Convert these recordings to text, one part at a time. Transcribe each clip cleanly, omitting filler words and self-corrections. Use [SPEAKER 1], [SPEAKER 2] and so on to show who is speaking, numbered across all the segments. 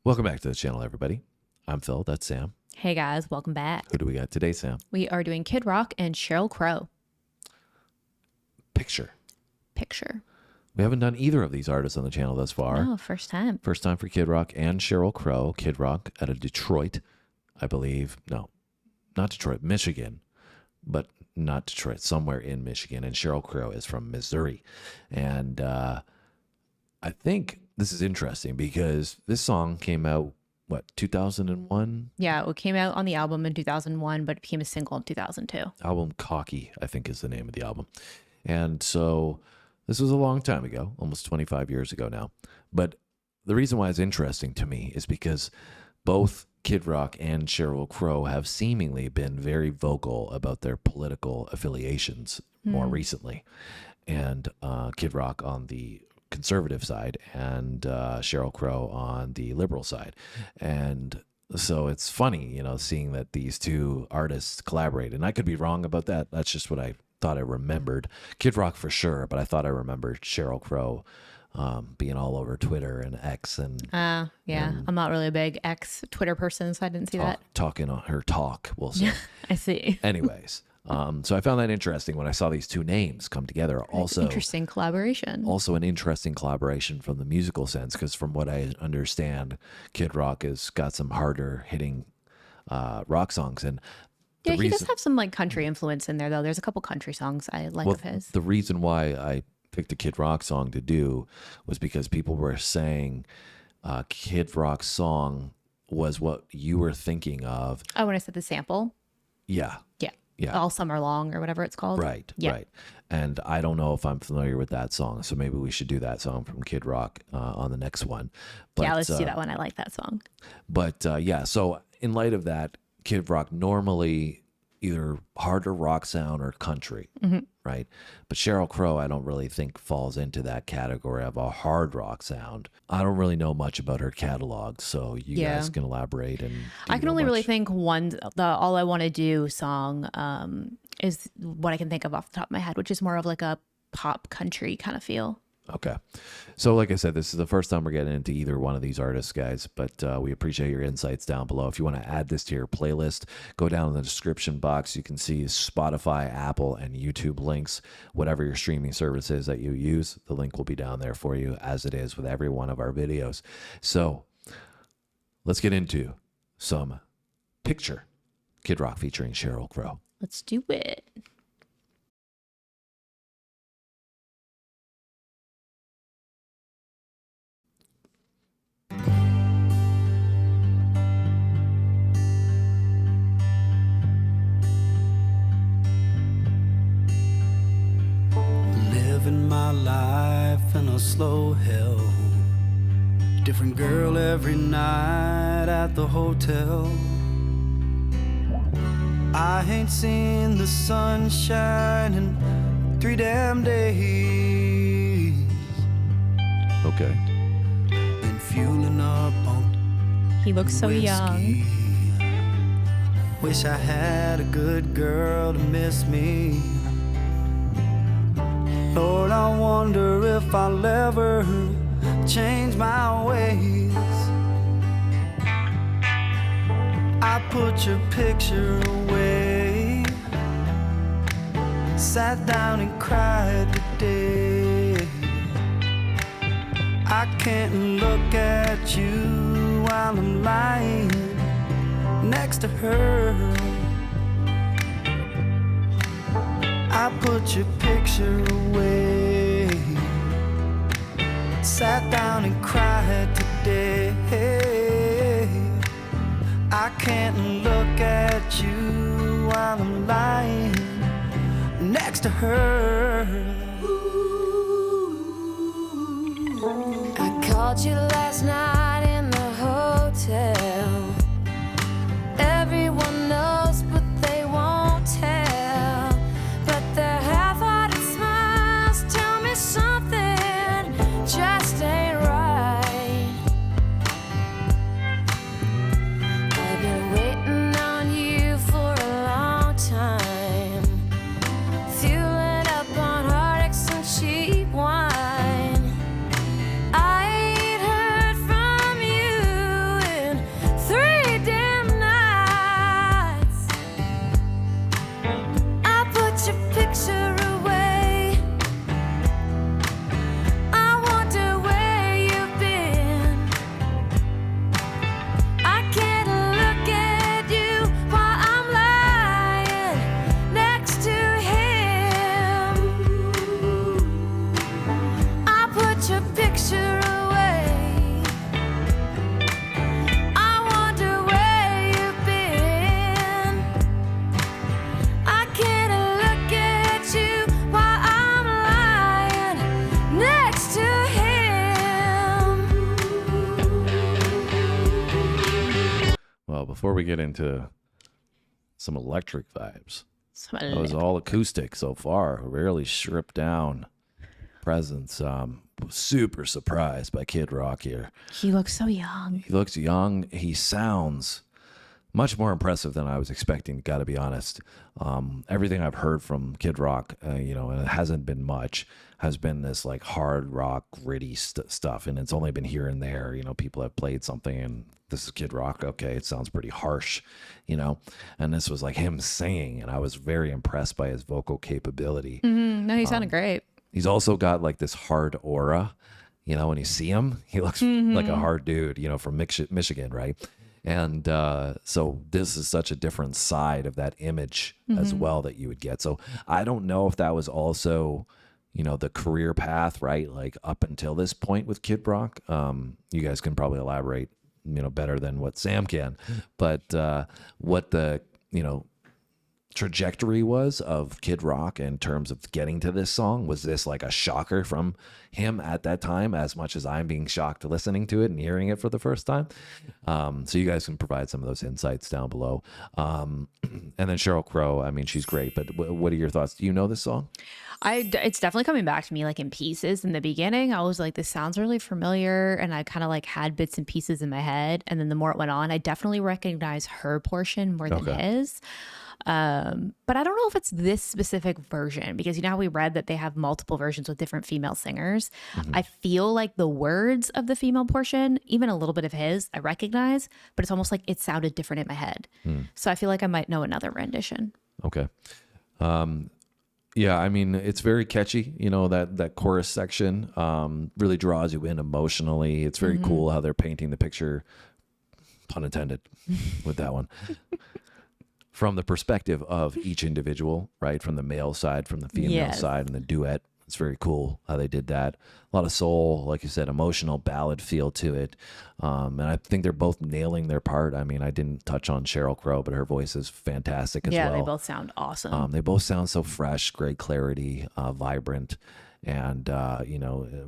[SPEAKER 1] Welcome back to the channel, everybody. I'm Phil. That's Sam.
[SPEAKER 2] Hey guys, welcome back.
[SPEAKER 1] Who do we got today, Sam?
[SPEAKER 2] We are doing Kid Rock and Sheryl Crow.
[SPEAKER 1] Picture. We haven't done either of these artists on the channel thus far.
[SPEAKER 2] Oh, first time.
[SPEAKER 1] First time for Kid Rock and Sheryl Crow. Kid Rock out of Detroit, I believe. No, not Detroit, Michigan, but not Detroit, somewhere in Michigan. And Sheryl Crow is from Missouri. And I think this is interesting because this song came out, 2001?
[SPEAKER 2] Yeah, it came out on the album in 2001, but it became a single in 2002.
[SPEAKER 1] Album Cocky, I think is the name of the album. And so this was a long time ago, almost 25 years ago now. But the reason why it's interesting to me is because both Kid Rock and Sheryl Crow have seemingly been very vocal about their political affiliations more recently. And Kid Rock on the conservative side and Sheryl Crow on the liberal side. And so it's funny, seeing that these two artists collaborate. And I could be wrong about that. That's just what I thought I remembered. Kid Rock for sure, but I thought I remembered Sheryl Crow being all over Twitter and X. And
[SPEAKER 2] I'm not really a big X Twitter person, so I didn't see that.
[SPEAKER 1] Talking on her talk, we'll say.
[SPEAKER 2] I see.
[SPEAKER 1] Anyways. So I found that interesting when I saw these two names come together. Also,
[SPEAKER 2] interesting collaboration.
[SPEAKER 1] Also an interesting collaboration from the musical sense, because from what I understand, Kid Rock has got some harder hitting rock songs. And
[SPEAKER 2] yeah, he does have some like country influence in there, though. There's a couple country songs I like of his.
[SPEAKER 1] The reason why I picked a Kid Rock song to do was because people were saying Kid Rock's song was what you were thinking of.
[SPEAKER 2] Oh, when I said the sample?
[SPEAKER 1] Yeah.
[SPEAKER 2] Yeah. All Summer Long or whatever it's called.
[SPEAKER 1] Right. And I don't know if I'm familiar with that song, so maybe we should do that song from Kid Rock on the next one. But,
[SPEAKER 2] yeah, let's do that one. I like that song.
[SPEAKER 1] But so in light of that, Kid Rock normally either harder rock sound or country, right? But Sheryl Crow, I don't really think falls into that category of a hard rock sound. I don't really know much about her catalog, so you guys can elaborate. And
[SPEAKER 2] I can only really think the All I Want to Do song is what I can think of off the top of my head, which is more of like a pop country kind of feel.
[SPEAKER 1] Okay. So like I said, this is the first time we're getting into either one of these artists, guys, but we appreciate your insights down below. If you want to add this to your playlist, go down in the description box. You can see Spotify, Apple, and YouTube links, whatever your streaming service is that you use. The link will be down there for you, as it is with every one of our videos. So let's get into some Picture, Kid Rock featuring Sheryl Crow.
[SPEAKER 2] Let's do it.
[SPEAKER 3] Living my life in a slow hell. Different girl every night at the hotel. I ain't seen the sunshine in 3 damn days.
[SPEAKER 1] Okay.
[SPEAKER 3] Been fueling up on
[SPEAKER 2] He looks so young.
[SPEAKER 3] Wish I had a good girl to miss me. Lord, I wonder if I'll ever change my ways. I put your picture away, sat down and cried today. I can't look at you while I'm lying next to her. I put your picture away, sat down and cried today. I can't look at you while I'm lying next to her.
[SPEAKER 4] I called you last night in the hotel. Everyone knows, but they won't tell. But their half-hearted smiles tell me something just ain't right. I've been waiting on you for a long time, fueling up on heartaches and cheap wine. I ain't heard from
[SPEAKER 1] before we get into some electric vibes,
[SPEAKER 2] So
[SPEAKER 1] that was all acoustic so far. Really stripped down presence. Super surprised by Kid Rock here.
[SPEAKER 2] He looks so young.
[SPEAKER 1] He looks young. He sounds much more impressive than I was expecting, got to be honest. Everything I've heard from Kid Rock, and it hasn't been much, has been this like hard rock, gritty stuff. And it's only been here and there. People have played something and this is Kid Rock. Okay, it sounds pretty harsh, And this was like him singing. And I was very impressed by his vocal capability.
[SPEAKER 2] No, he sounded great.
[SPEAKER 1] He's also got like this hard aura. When you see him, he looks like a hard dude, from Michigan, right? And so this is such a different side of that image as well that you would get. So I don't know if that was also, the career path, right? Like up until this point with Kid Rock. You guys can probably elaborate, better than what Sam can. But what the, trajectory was of Kid Rock in terms of getting to this song, was this like a shocker from him at that time, as much as I'm being shocked listening to it and hearing it for the first time? So you guys can provide some of those insights down below. And then Sheryl Crow, I mean, she's great, but what are your thoughts? Do you know this song?
[SPEAKER 2] It's definitely coming back to me like in pieces. In the beginning, I was like, this sounds really familiar, and I kind of like had bits and pieces in my head. And then the more it went on, I definitely recognize her portion more than his. But I don't know if it's this specific version, because how we read that they have multiple versions with different female singers. I feel like the words of the female portion, even a little bit of his, I recognize, but it's almost like it sounded different in my head. So I feel like I might know another rendition.
[SPEAKER 1] Okay. Yeah, I mean, it's very catchy, that chorus section really draws you in emotionally. It's very cool how they're painting the picture, pun intended, with that one. From the perspective of each individual, right? From the male side, from the female side, and the duet. It's very cool how they did that. A lot of soul, like you said, emotional ballad feel to it. And I think they're both nailing their part. I mean, I didn't touch on Sheryl Crow, but her voice is fantastic as well.
[SPEAKER 2] Yeah, they both sound awesome.
[SPEAKER 1] They both sound so fresh, great clarity, vibrant. And,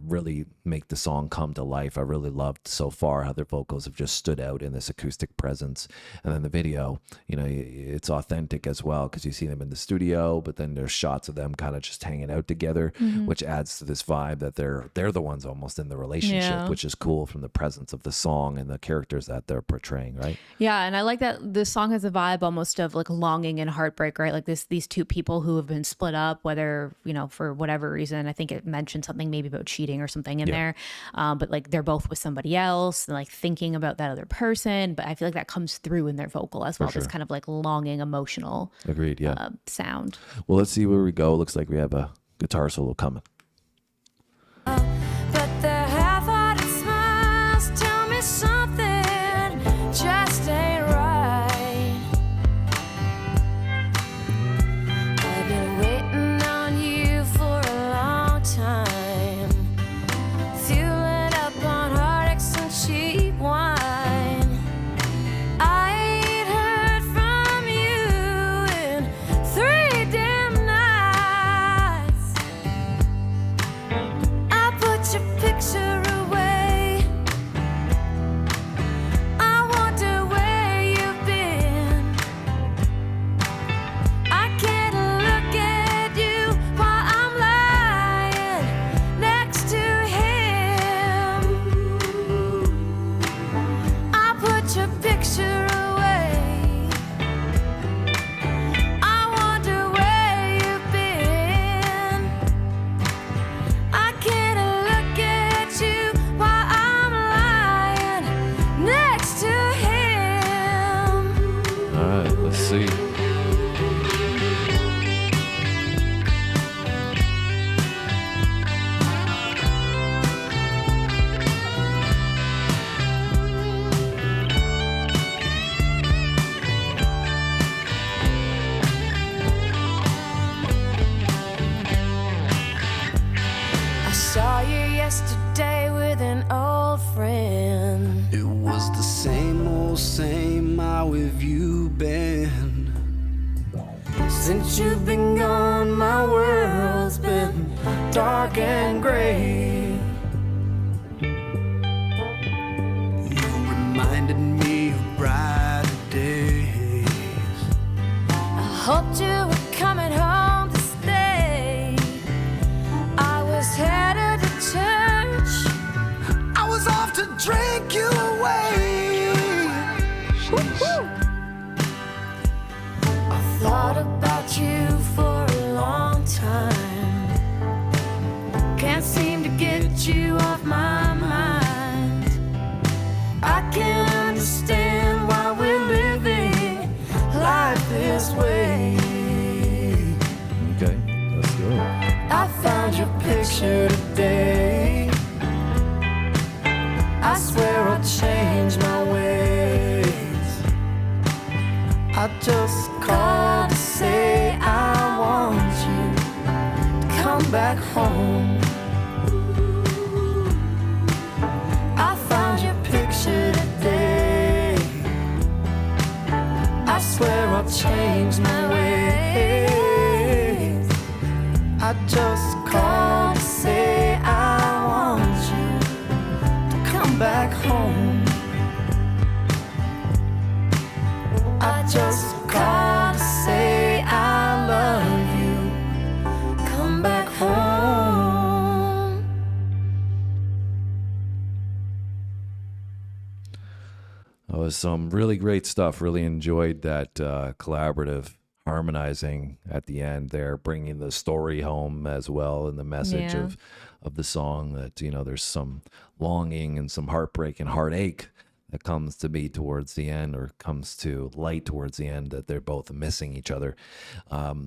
[SPEAKER 1] really make the song come to life. I really loved so far how their vocals have just stood out in this acoustic presence. And then the video, it's authentic as well, because you see them in the studio, but then there's shots of them kind of just hanging out together, which adds to this vibe that they're the ones almost in the relationship, which is cool from the presence of the song and the characters that they're portraying, right?
[SPEAKER 2] Yeah, and I like that this song has a vibe almost of like longing and heartbreak, right? Like these two people who have been split up, whether, for whatever reason. I think it mentioned something maybe about cheating or something in there. But like they're both with somebody else and like thinking about that other person. But I feel like that comes through in their vocal as well. This kind of like longing, emotional
[SPEAKER 1] Agreed, yeah.
[SPEAKER 2] Sound.
[SPEAKER 1] Well, let's see where we go. Looks like we have a guitar solo coming.
[SPEAKER 4] But their half-hearted smiles tell me something just ain't right. I've been waiting on you for a long time, fueling up on heartaches and cheap wine. I ain't heard from you in 3 damn nights. I put your picture away. I wonder where you've been. I can't look at you while I'm lying next to him. I put your picture away. I wonder where you've been. I can't look at you while I'm lying next to him.
[SPEAKER 1] All right, let's see.
[SPEAKER 4] I saw you yesterday with an old friend.
[SPEAKER 3] It was the same old same. How have you been? Since you've been gone, my world's been dark and gray. You reminded me of brighter
[SPEAKER 4] hoped you were coming home to stay. I was headed to church.
[SPEAKER 3] I was off to drink you away.
[SPEAKER 4] I thought about you for a long time. Can't seem to get you off my mind. I can't understand why we're living life this way.
[SPEAKER 1] Okay, let's go.
[SPEAKER 3] I found your picture today. I swear I'll change my ways. I just called to say I want you to come back home. I found your picture today. I swear I'll change my ways. I just called to say I want you to come back home. I just called to say I love you. Come back home.
[SPEAKER 1] That was some really great stuff. Really enjoyed that collaborative harmonizing at the end there, bringing the story home as well, and the message
[SPEAKER 2] Yeah.
[SPEAKER 1] of the song that, you know, there's some longing and some heartbreak and heartache that comes to be towards the end, or comes to light towards the end, that they're both missing each other.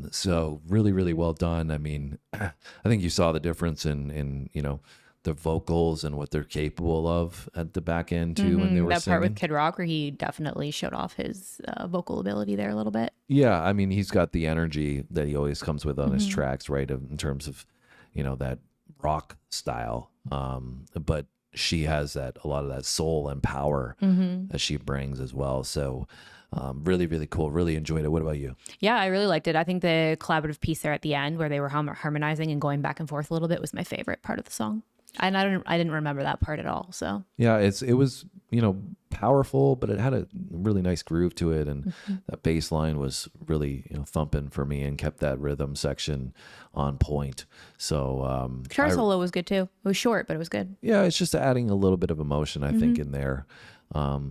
[SPEAKER 1] So really, really well done. I mean, I think you saw the difference in you know, the vocals and what they're capable of at the back end too, when they were
[SPEAKER 2] That
[SPEAKER 1] singing.
[SPEAKER 2] part with Kid Rock where he definitely showed off his vocal ability there a little bit.
[SPEAKER 1] Yeah, I mean, he's got the energy that he always comes with on his tracks, right? In terms of, you know, that rock style. But she has that, a lot of that soul and power that she brings as well. So really, really cool. Really enjoyed it. What about you?
[SPEAKER 2] Yeah, I really liked it. I think the collaborative piece there at the end where they were harmonizing and going back and forth a little bit was my favorite part of the song. And I didn't remember that part at all. So
[SPEAKER 1] Yeah, it was, you know, powerful, but it had a really nice groove to it, and that bass line was really, you know, thumping for me and kept that rhythm section on point. So
[SPEAKER 2] guitar solo was good too. It was short, but it was good.
[SPEAKER 1] yeah, it's just adding a little bit of emotion, I think, in there. A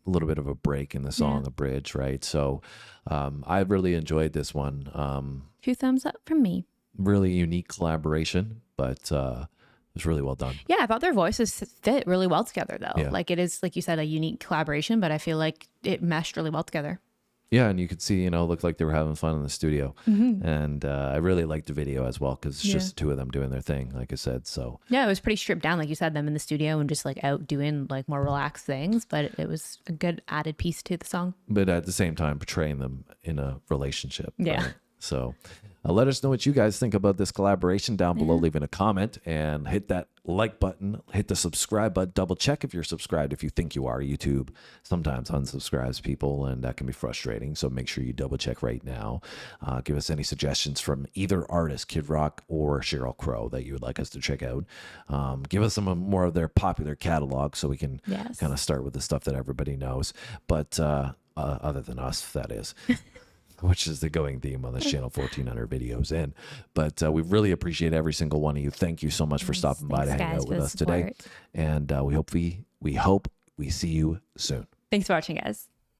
[SPEAKER 1] little bit of a break in the song, a bridge, right? So I really enjoyed this one.
[SPEAKER 2] 2 thumbs up from me.
[SPEAKER 1] Really unique collaboration, but it was really well done.
[SPEAKER 2] Yeah, I thought their voices fit really well together though.
[SPEAKER 1] Yeah.
[SPEAKER 2] Like it is, like you said, a unique collaboration, but I feel like it meshed really well together.
[SPEAKER 1] Yeah, and you could see, you know, it looked like they were having fun in the studio. And I really liked the video as well, because it's just the two of them doing their thing, like I said. So
[SPEAKER 2] Yeah, it was pretty stripped down, like you said, them in the studio and just like out doing like more relaxed things, but it was a good added piece to the song.
[SPEAKER 1] but at the same time, portraying them in a relationship.
[SPEAKER 2] Yeah.
[SPEAKER 1] right? So let us know what you guys think about this collaboration down below. Leave in a comment and hit that like button, hit the subscribe button, double check if you're subscribed. If you think you are, YouTube sometimes unsubscribes people, and that can be frustrating. So make sure you double check right now. Give us any suggestions from either artist, Kid Rock or Sheryl Crow, that you would like us to check out. Give us some more of their popular catalog so we can
[SPEAKER 2] Yes.
[SPEAKER 1] kind of start with the stuff that everybody knows. But other than us, that is. Which is the going theme on this channel, 1,400 videos in. But we really appreciate every single one of you. Thank you so much for stopping by to
[SPEAKER 2] Thanks,
[SPEAKER 1] hang
[SPEAKER 2] guys,
[SPEAKER 1] out with
[SPEAKER 2] for the
[SPEAKER 1] us today.
[SPEAKER 2] support.
[SPEAKER 1] And we hope we see you soon.
[SPEAKER 2] Thanks for watching, guys.